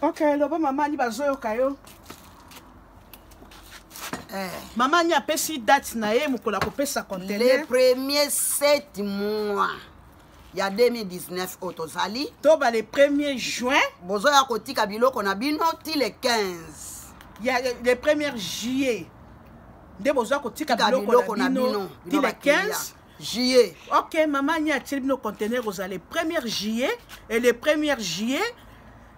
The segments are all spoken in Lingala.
Ok, loba maman ni bazoyo kayo. Maman ni apesi date na ye mukola kopesa conteneur. Les premiers 7 mois. Il y a 2019 autosali. Toba le 1er juin. Bozoya kotika biloko na bino ti le 15. Il y a le 1er juillet. De bozoya kotika biloko na bino ti le 15 juillet. Ok, maman ni a tiré nos conteneurs aux le 1er juillet et le 1er juillet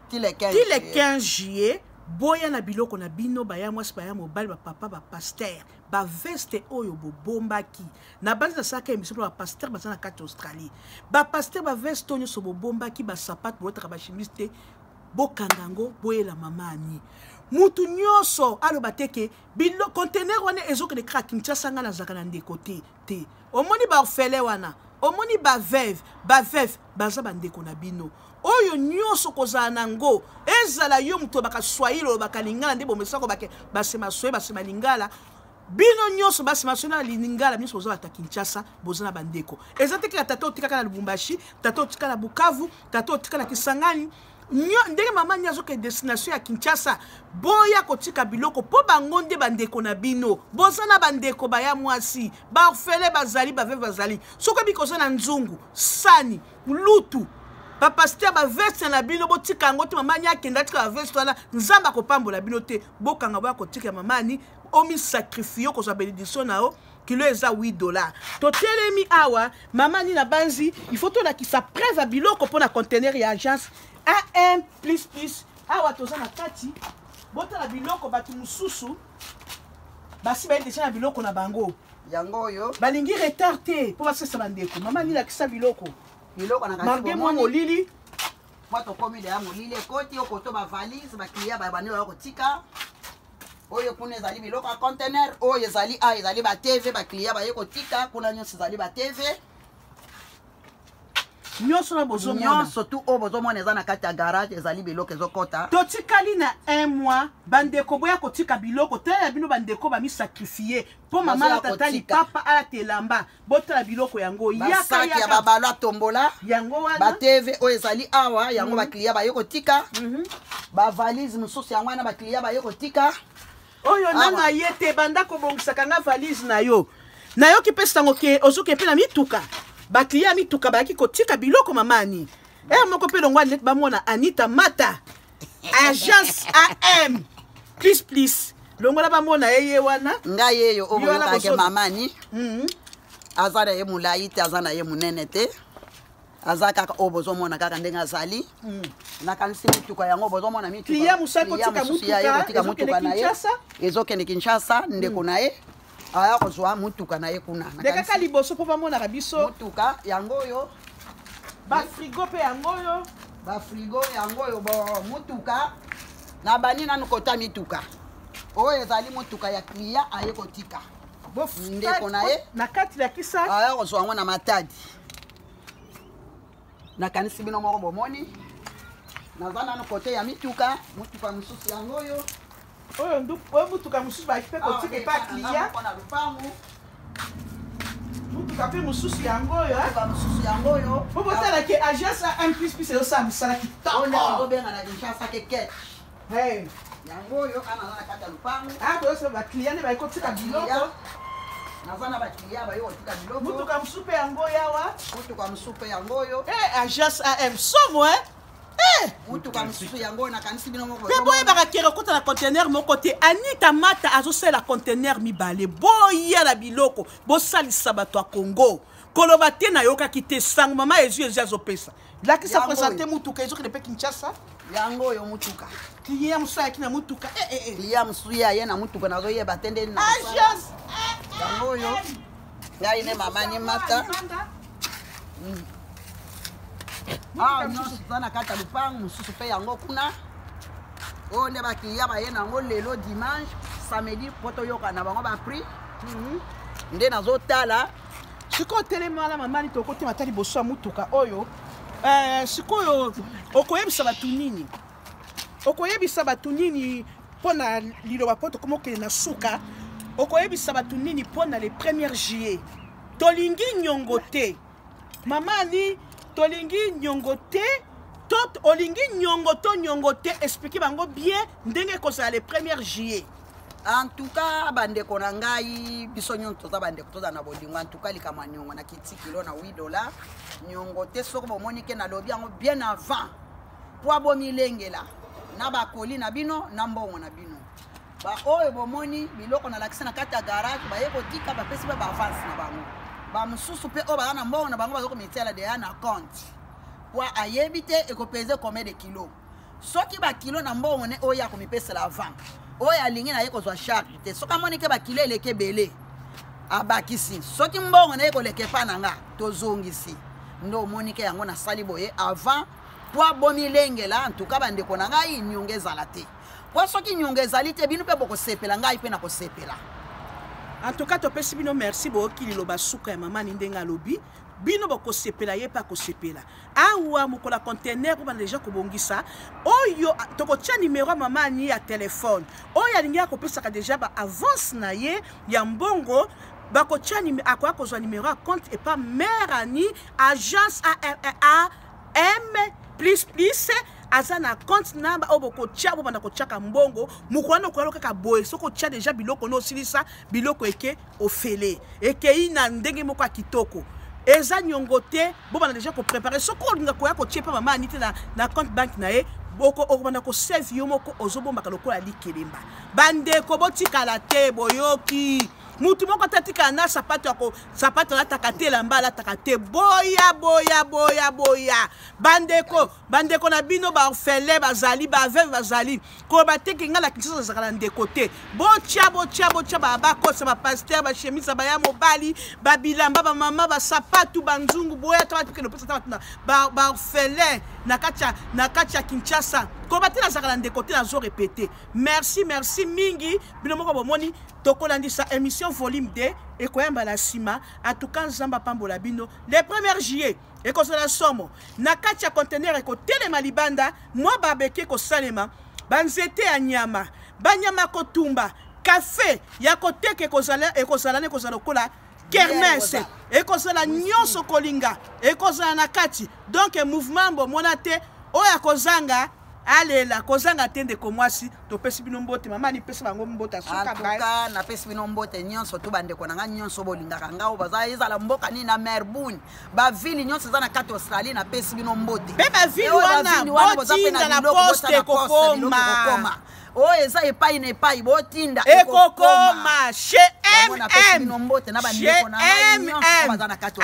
ti le 15 juillet. Boya na biloko na bino baya mwasi baya mobali ba papa ba pasteur ba veste oyo bo bombaki na banza na saka emission ba pasteur ba na kati Australie ba pasteur ba veste onyo so bo bombaki ba sapat bo tra ba chimiste bo kangango boyela mamani mutu nyoso alo bateke bilo conteneur wana ezoke de crack Kinshasa nga na zaka na ndeko te omoni ba orfele wana omoni ba veuve baza bandeko na bino oyo nyonso kozala nango ezala yo muto baka swahili baka lingala ndebo mesako bake basema soye basema lingala bino nyonso basema soye na lingala nyonso kozala ta Kinshasa bozana bandeko ezateke ya tato tika na Lubumbashi tato tika na Bukavu tato tika na Kisangani ndenge mama nyazo ke destination ya Kinshasa boya kotika biloko po bango nde bandeko na bino bozana bandeko baya mwasi ba orfele bazali bave bazali soko bikoza na nzungu sani lutu ba pasteur ba veste na bino botika ngo te mama nya kenda tika ba veste wana nzamba ko pambola bino te bokanga boya kotika mama ni omi sacrifice ko za bénédiction nao kilo eza $8 to telemi awa mama ni na banzi il faut to la ki sa preuve biloko pour na conteneur ya agence AM plus awa toza na kati bota la biloko batu mususu basi ba déjà na biloko na bango yango yo balingi retardé pour passer sa bandeko mama ni la kisa biloko na kasi marge mo molili wato komi de molili ekoti okoto ba valise ba client ba bani ba kotika oyo kuna ezali biloko ya conteneur oyo ezali ezali ba TV ba client ba kotika kuna nyonso ezali ba TV nyonso na bozo nyonso tu o bozo mona eza na kati ya garage ezali biloko ezokota totikali na 1 mois bandeko boya kotika biloko tala bino bandeko ba mi sacrifier po mama na tatali papa ala telamba botala biloko yango yaka ya babalo atombola yango wana ba TV oyo ezali awa yango ba client ba kotika ba valise mususu yango wana ba client ba kotika oyo nanga yete banda ko bongisaka nga valise na yo kipesa ngo ke ozoke pe na mituka ba client mituka ba ki kotika biloko mamani moko pe longwa net ba mona Anita Mata agence AM plus longola ba mona yeye wana nga yeyo oboyoka ke mamani azana ye mulai te azana ye munene te azaka obozo mona kaka ndenga azali na kanisi mituka yango obozo mona mituka client musako tika mutuka na ye ezokende Kinshasa ndeko na ye aya kozwa mutuka na ye kuna ndeka kali boso po bamona biso mutuka yango yo ba frigo pe yango yo bo mutuka na bani nanu kota mituka oyo ezali mutuka ya client aye kotika ndeko na ye na kati ya kisa aya kozwa ngo na matadi na kanisi bino moko bomoni naza nanu kote ya mutuka mususu yango yo oyo mutuka mususu bakipe kotika pa client mutuka pe mususu yango yo po botala ke agence AM plus ezosa misala kitoko obenga na Kinshasa ke ket yango yo kana na kata lupangu toyoso ba client ne bakotika biloko naza na ba client bayo kotika biloko mutuka mususu pe yango yawa mutuka mususu pe yango yo agence AM somo mutuka mususu yango na kanisi bino moko pe boye bakakere kota na conteneur moko te Anita Mata azosala conteneur mibale boya la biloko bosalisa bato ya Congo koloba te na yokaki te sango mama ezu azopesa lakisa présenter mutuka ezoki pe Kinshasa yango yo mutuka client musa yakina mutuka client musu ya ye na mutuka nazo yeba tende na agence yango yo ya ine mama ni Mata mususu zana kata lupangu mususu pe yango kuna oyo nde bakiliya baye nango lelo dimanche samedi po toyoka na bango bapris nde nazotala sikoyo telemala mamani tokoti matali boso ya mutuka oyo sikoyo okoyebisa bato nini mpona liloba po tokoma okende na suka okoyebisa bato nini mpona le 1er juillet tolingi nyongo te mamani tolingi nyongo te Tot olingi nyongo te expliquer bango bien ndenge kozala le 1er juillet. En tout cas, bande konangai biso nyonto za bande kutoza na bolingo en tout cas likama nyongo na kiti kilo na $8 nyongo te soko bomoni ke na lobi yango bien avant po bomilengela na bakoli na bino na mbongo na bino ba oyo bomoni biloko na lakisa na kata garage ba yeko tika ba pesi ba avance na bango ba mususu pe o ba na mbongo na bango ba ko metela de na compte po ayebite e ko peser combien de kilos soki ba kilo na mbongo ne oya ko mipesa la 20 oya lingi na yeko zo charge te soka moni ke ba kilo eleke belé abakisi soki mbongo na yeko leke pa nanga tozongisi ndo moni ke yango na sali boye avant po bomilengela en tout cas bande ko nanga inyongeza la te po soki nyongeza li te binu pe boko sepela ngai pe na ko sepela en tout cas to pesi bino merci boki liloba suka ya mama ni ndenga lobi bino boko sepela ye pa ko sepela awa mukola conteneur ko déjà ko bongisa oyo toko tia numéro mama ni ya téléphone oyo alingi ko pesa ka déjà ba avance na ye ya mbongo bako tia akwa ko zo numéro à compte et pas mère ani agence AM plus azana compte namba oboko tia bo banda ko tia ka mbongo mukwana ko kaka boy soko tia déjà biloko no silisa biloko eke ofele eke ina ndenge moko kitoko eza nyongo te bo bana déjà ko préparer soko linga ko ya ko tia pa mama anite na compte bank na ye boko okobanda ko save yo moko ozobomba lokola likelemba bande ko botika la te boyoki mutu moko tatika na sapato la takatela mbala takate boya bandeko na bino ba orphelin bazali ba veuve bazali ko bateki ngala kinso za kala ndeko te botia ba kosa ba pasteur ba chemise ba ya mobali ba bilamba ba mama ba sapato banzungu boya to batiki no pesa ba orphelin na kacha Kinshasa ko batela za kala ndeko te na zo répéter merci mingi bino moko bomoni tokolandisa émission volume 2 et koyamba la sima en tout cas nzamba pambola bino le 1er juillet et ko la somo na kacha conteneur et ko telema libanda moi babeke ko salema banzete ya nyama banyama ko tumba café ya ko teke ko zala et ko zala ne ko zala kola kermesse et ko zala nyonso kolinga et ko zala na kati donc mouvement bo monate oya ko zanga alela kozanga tende ko mwasi to pesi bino mbote mama ni pesa bango mbota soka ba na pesi bino mbote nyonso to bande ko nanga nyonso bolingaka ngao baza ezala mboka ni na Melbourne ba ville nyonso za na kati Australie na pesi bino mbote be ba ville wana botinda na poste ko koma o eza epai na epai botinda ekokoma chez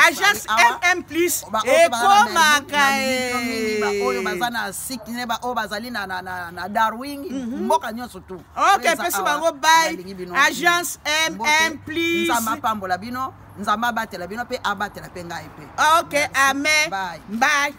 agence MM plus ekoma kae oyo bazana sikine ba o bazali na Darwin mboka nyonso tu okay pesi bango bye agence MM plus nzamba pambola bino nzamba batela bino pe abatela pe ngai pe okay amen bye